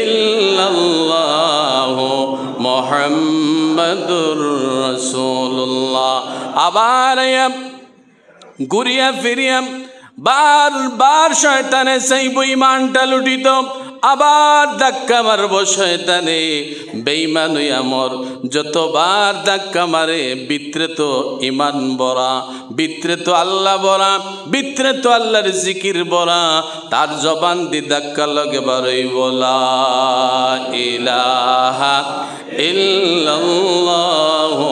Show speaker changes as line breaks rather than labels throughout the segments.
ইল্লাল্লাহু মুহাম্মাদুর রাসূলুল্লাহ। আবার ঘুরিয়া ফিরিয়া বারবার শয়তানে চাইব ইমানটা লুটিত, আবার ধাক্কা মারব শয়তানে বেঈমান হইয়া মর। যতবার ধাক্কা মারে ভিতরে তো ইমান ভরা, ভিতরে তো আল্লাহ ভরা, ভিতরে তো আল্লাহর জিকির ভরা। তার জবান দি ধাক্কা লগে বারই বলা ইলাহা ইল্লাল্লাহু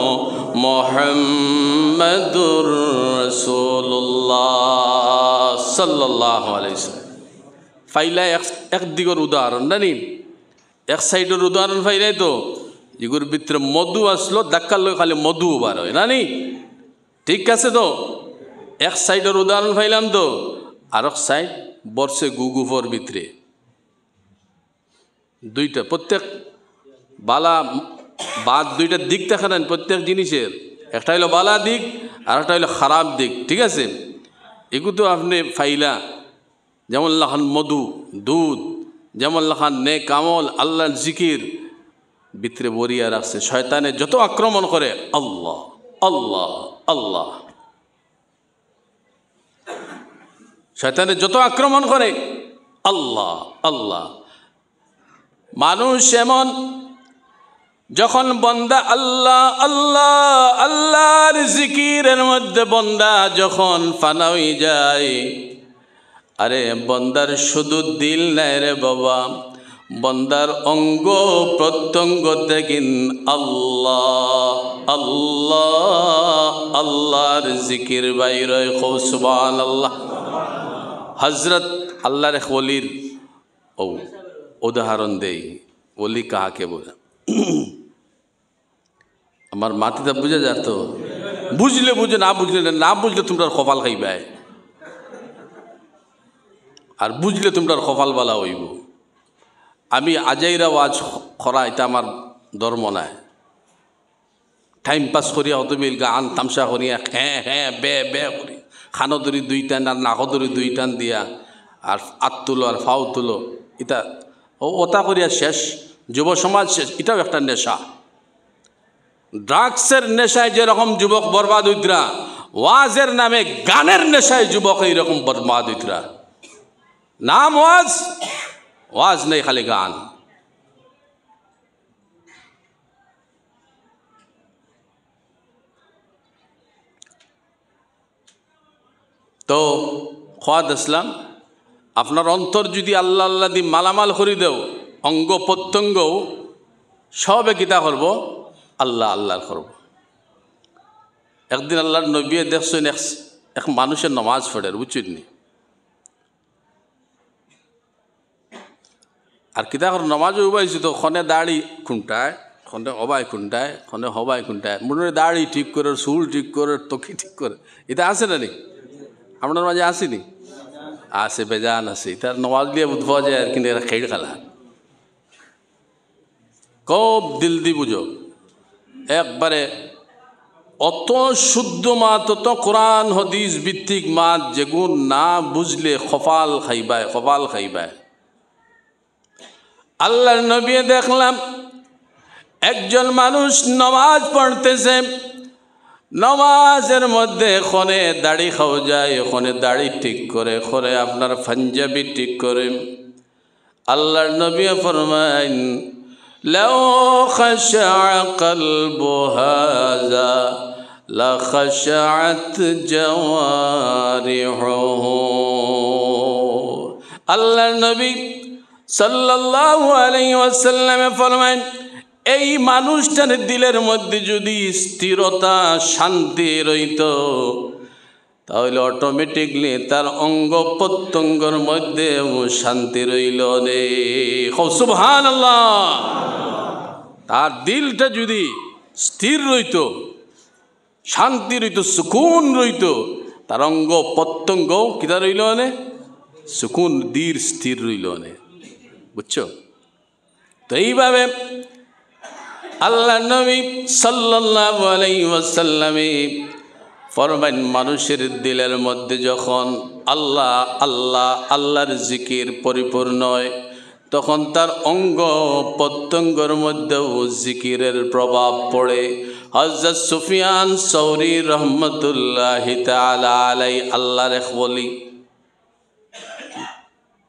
মুহাম্মাদুর রাসূলুল্লাহ সাল্লাল্লাহু আলাইহি ওয়াসাল্লাম। ফাইলা এক দিগর উদাহরণ নানি, এক সাইডের উদাহরণ ফাইলাই তো এগুর ভিতরে মধু আসলো, ধাক্কার লোক খালি মধু বার হয় নানি, ঠিক আছে তো। এক সাইডের উদাহরণ ফাইলাম তো, আর এক সাইড বর্ষে গুগুফর ভিতরে দুইটা, প্রত্যেক বালা বাদ দুইটা দিক দেখা নেন প্রত্যেক জিনিসের, একটা হইলো বালা দিক আর একটা হইলো খারাপ দিক, ঠিক আছে। এগুলো তো আপনি ফাইলা যেমন লাখান মধু দুধ, যেমন লাখান নেক আমল আল্লাহর জিকির ভিতরে বরিয়া রাখছে। শয়তানে যত আক্রমণ করে আল্লাহ আল্লাহ আল্লাহ, শয়তানে যত আক্রমণ করে আল্লাহ আল্লাহ। মানুষ এমন যখন বন্দা আল্লাহ আল্লাহ আল্লাহর জিকিরের মধ্যে বন্দা যখন ফানা হয়ে যায়, আরে বন্দার শুধু দিল নাই রে বাবা, বন্দার অঙ্গ প্রত্যঙ্গ দেখিন আল্লাহ আল্লাহ আল্লাহর জিকির বাইরে খুব সুবহানাল্লাহ। হযরত আল্লাহর এক ওলির উদাহরণ দেই, ওলি কাহাকে বলে আমার মাটিটা বুঝে যেত, বুঝলে বুঝে না বুঝলে না বুঝলে তোমরা কপাল খাইবাই, আর বুঝলে তোমরা কপাল বালা হইব। আমি আজাইরা ওয়াজ করা এটা আমার ধর্ম নাই, টাইম পাস করিয়া হতো মিল গান তামসা করিয়া হ্যাঁ হ্যাঁ বে বে করি খানো ধরি দুই টান আর নাকো ধরি দুই টান দিয়া আর আত তুলো আর ফাও তুলো, এটা ওটা করিয়া শেষ, যুব সমাজ শেষ। এটাও একটা নেশা, ড্রাগসের নেশায় যেরকম যুবক বরবাদ হইতরা, ওয়াজের নামে গানের নেশায় যুবক এইরকম বরবাদ হইতরা। নাম ওয়াজ, ওয়াজ নেই খালি গান। তো খোয়াদ ইসলাম আপনার অন্তর যদি আল্লাহ আল্লাহ দি মালামাল করি দেও, অঙ্গ প্রত্যঙ্গ সবে কিতা করব আল্লাহ আল্লাহ করব। একদিন আল্লাহর নবী দেখছেন এক মানুষের নমাজ পড়ে বুঝছেন নি, আর কিতা করে নমাজও উবাইছি তো খনে দাড়ি খুঁটায়, খনে অবাই খুঁটায়, খনে হবাই খুঁটায়, মনে দাড়ি ঠিক করে, চুল ঠিক করে, তকি ঠিক করে, এটা আছে না নি আপনার মাঝে আসেনি? আছে, বেজান আছে। তার নমাজ দিয়ে বুঝ পাওয়া যায় আর কিন্তু এরা খেড় খেলা খুব দিল দি বুঝো, একবারে অত শুদ্ধ মাত, অত কোরআন হদিস ভিত্তিক মাত যেগুন না বুঝলে কপাল খাইবায়, কপাল খাইবায়। আল্লাহর নবী দেখলাম একজন মানুষ নমাজ পড়তেছে, নমাজের মধ্যে খনে দাড়ি খাওয়া যায়, খনে দাড়ি ঠিক করে, খনে আপনার পাঞ্জাবি ঠিক করে। আল্লাহর নবী ফরমাইন লাউ খাশা কলবু হাযা লা খাশাত জাওয়ারিহু। আল্লাহর নবী সাল্লাল্লাহু আলাইহি ওয়াসাল্লাম ফরমাইন এই মানুষটার দিলের মধ্যে যদি স্থিরতা শান্তি রইত, তাহলে অটোমেটিকলি তার অঙ্গ প্রত্যঙ্গের মধ্যে শান্তি রইল রে। সুবহানাল্লাহ। তার দিলটা যদি স্থির রইত, শান্তি রইত, সুকুন রইত, তার অঙ্গ প্রত্যঙ্গ কিতা রইল নে সুকুন দীর স্থির রইল নে, বুঝছো তো। এইভাবে আল্লাহ নবী সাল্লাল্লাহু আলাইহি ওয়াসাল্লাম ফরমান মানুষের দিলের মধ্যে যখন আল্লাহ আল্লাহ আল্লাহর জিকির পরিপূর্ণ হয়, তখন তার অঙ্গ প্রত্যঙ্গের মধ্যেও জিকিরের প্রভাব পড়ে। হযরত সুফিয়ান সৌরি রহমতুল্লাহি তাআলা আলাইহি আল্লাহর এক ওলি,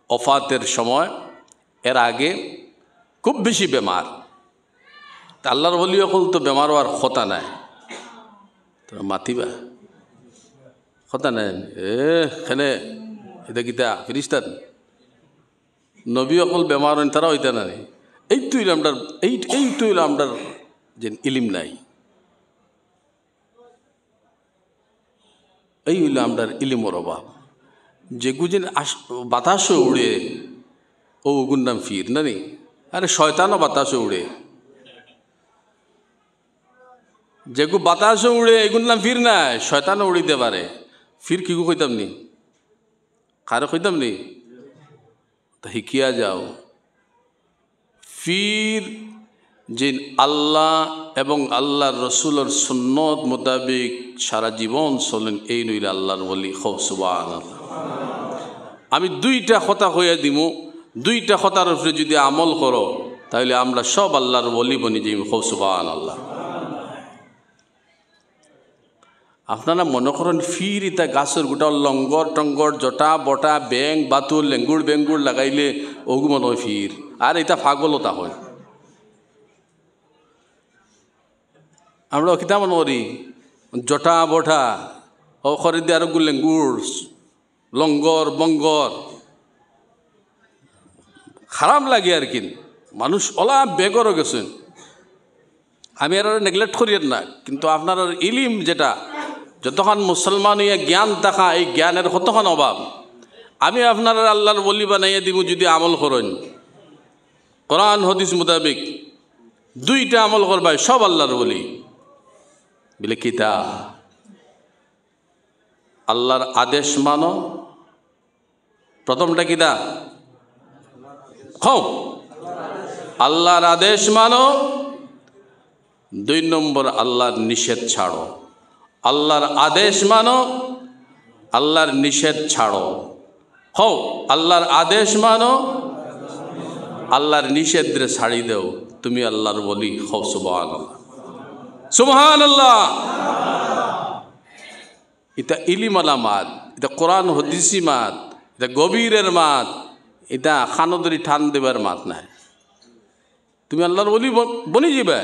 ওফাতের সময় এর আগে খুব বেশি বেমার। আল্লাহর ওলি অকল তো বেমার হওয়ার কথা নাই, তোরা মাতিবা কথা নাই। এখানে এটা কিতা ফিরিস্তান নবী অকল বেমার হন তারা হইতে না। এই তুই আমরা যে ইলিম নাই, এই হইল আমরা ইলিমর অভাব। যেগুন বাতাসও উড়ে ও ওগুর নাম ফির না নি। আরে শয়তানও বাতাসও উড়ে, যেগু বাতাসও উড়ে এগুর নাম ফির না, শয়তানও উড়িতে পারে। ফির কি কইতাম নি, কারো কইতাম নি, তা শিখিয়া যাও। ফির যে আল্লাহ এবং আল্লাহর রসুলের সুন্নত মোতাবেক সারা জীবন চলেন, এই নইলে আল্লাহর ওলি। খুব সুবহানাল্লাহ। আমি দুইটা কথা কইয়া দিমু, দুইটা কথার উপরে যদি আমল করো তাহলে আমরা সব আল্লাহর ওলি বনি যাইব। খুব সুবহানাল্লাহ। আপনারা মনে করেন ফির ইতা গাছের গোটা লঙ্গর টঙ্গর জটা বটা ব্যাং বাতুর লেঙ্গুর বেঙ্গুর লাগাইলে ওগু মনে হয় ফির, আর এটা পাগলতা হয়। আমরা কিতা মনে করি জটা বটা ও খরিদে আর লেঙ্গুর লঙ্গর বঙ্গর খারাপ লাগে আর কি। মানুষ ওলা বেগরও গেছেন, আমি আর নেগলেক্ট করি না, কিন্তু আপনার ইলিম যেটা যতক্ষণ মুসলমান ইয়ে জ্ঞান থাকা, এই জ্ঞানের কতক্ষণ অভাব। আমি আপনার আল্লাহর ওলি বানাইয়া দিব যদি আমল করেন কোরআন হাদিস মোতাবেক, দুইটা আমল করবাই সব আল্লাহর ওলি বলে। কিতা আল্লাহর আদেশ মানো, প্রথমটা কিতা খাও আল্লাহর আদেশ মানো, 2 নম্বর আল্লাহর নিষেধ ছাড়ো। আল্লাহর আদেশ মানো, আল্লাহর নিষেধ ছাড়ো। হও আল্লাহর আদেশ মানো, আল্লাহর নিষেধে ছাড়ি দেও, তুমি আল্লাহর ওলি। হও সুবহানাল্লাহ, সুবহানাল্লাহ। এটা ইলিমালা মাত, এটা কোরআন হদিসি মাত, এটা গভীরের মাত, এটা খানদরি ঠান দেবার মাত নাই। তুমি আল্লাহর ওলি বনি যাবে।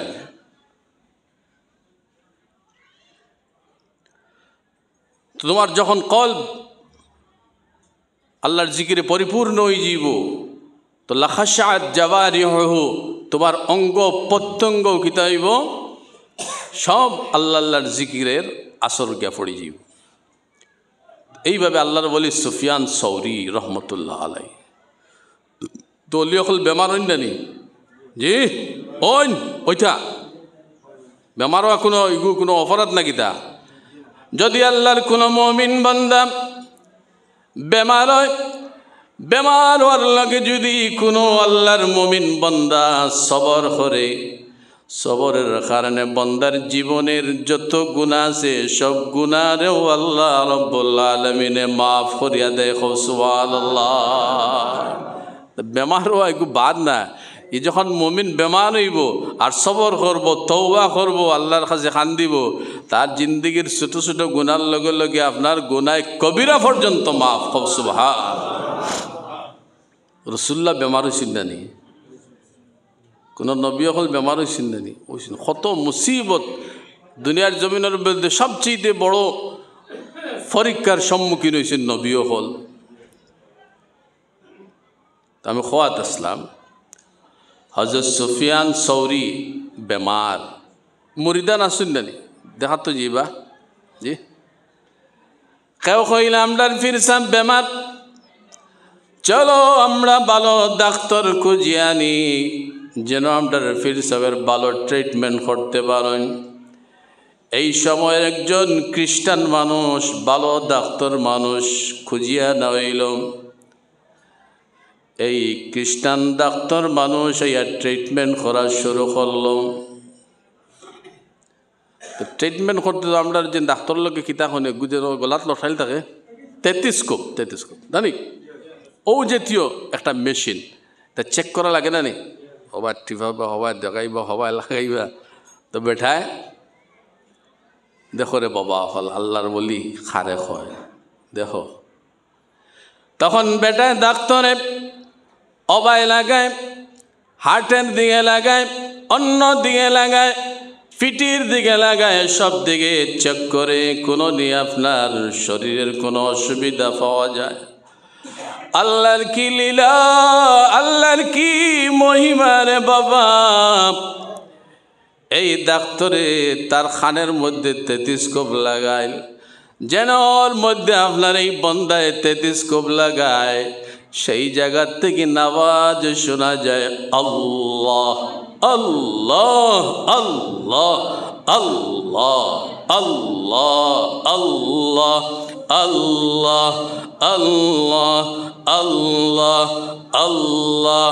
তোমার যখন কলব আল্লাহর জিকিরে পরিপূর্ণ হয়ে যাব তো লাখাশাত জাওয়ারিহু, তোমার অঙ্গ প্রত্যঙ্গ কিতা হইব সব আল্লাহর জিকিরের আসর গিয়া পড়ে যাব। এইভাবে আল্লাহর ওলি সুফিয়ান সৌরি রহমতুল্লাহ আলাই তো অলি অকল বেমার হইন জানি জি ওইন ওইটা বেমারও কোনো অপরাধ না কিতা। যদি আল্লাহর কোনো মুমিন বান্দা বেমার হয়, বেমার হওয়ার লাগে যদি কোনো আল্লাহর মুমিন বান্দা সবর করে, সবরের কারণে বান্দার জীবনের যত গুনাহ আছে সব গুনাহরেও আল্লাহ রাব্বুল আলামিনে মাফ করিয়া দেয়। সুবহানাল্লাহ। বেমার হওয়া একটু বাদ না, ই যখন মুমিন বেমার হইব আর সবর করব, তওবা করব, আল্লাহর কাছে খান দিব, তার জিন্দগির ছোট ছোট গুনার লগে লগে আপনার গুনায় কবিরা পর্যন্ত মাফ। সুবহানাল্লাহ। রাসূলুল্লাহ বেমার হইছেন না নি? কোন নবী হল বেমার হইছেন না নি? হইছেন। কত মুসিবত দুনিয়ার জমিনের মধ্যে সবচেয়ে বড় পরীক্ষার সম্মুখীন হয়েছেন নবী হল। আমি খোয়াত আসলাম হযরত সুফিয়ান সৌরি বেমার, মুরিদান আসুন না নি? দেখা তো যাইবা জি। কেউ কইলে আমরা ফিরসাম বেমার, চলো আমরা ভালো ডাক্তার খুঁজিয়ে আনি যেন আমরা ফিরসাবের ভালো ট্রিটমেন্ট করতে পারেন। এই সময়ের একজন খ্রিস্টান মানুষ, ভালো ডাক্তার মানুষ খুঁজিয়া না হইল। এই খ্রিস্টান ডাক্তার মানুষ এই ট্রিটমেন্ট করা শুরু করল। তো ট্রিটমেন্ট করতে তো আমরা যে ডাক্তার লোকে কিতা শুনে গুজের গলাত লঠাইল থাকে টেলিস্কোপ জানি ও জাতীয় একটা মেশিন, তা চেক করা লাগে না নি, হবার টিপাবা, হবার দেখাইবা, হবার লাগাইবা। তো বেঠায় দেখো রে বাবা হল আল্লাহর বলি খারে হয় দেখো। তখন বেটায় ডাক্তারে অবায় লাগায়, হার্টের দিকে লাগায়, অন্য দিকে লাগায়, পিঠির দিকে লাগায়, সব দিকে চেক করে কোনো নিয়ে আপনার শরীরের কোনো অসুবিধা পাওয়া যায়। আল্লাহর কি লীলা, আল্লাহর কি মহিমা রে বাবা। এই ডাক্তারে তার খানের মধ্যে টেলিস্কোপ লাগায়, যেন ওর মধ্যে আপনার এই বন্দায় টেলিস্কোপ লাগায়, সেই জায়গার থেকে আওয়াজ শোনা যায় আল্লাহ আল্লাহ আল্লাহ আল্লাহ আল্লাহ আল্লাহ আল্লাহ আল্লাহ আল্লাহ আল্লাহ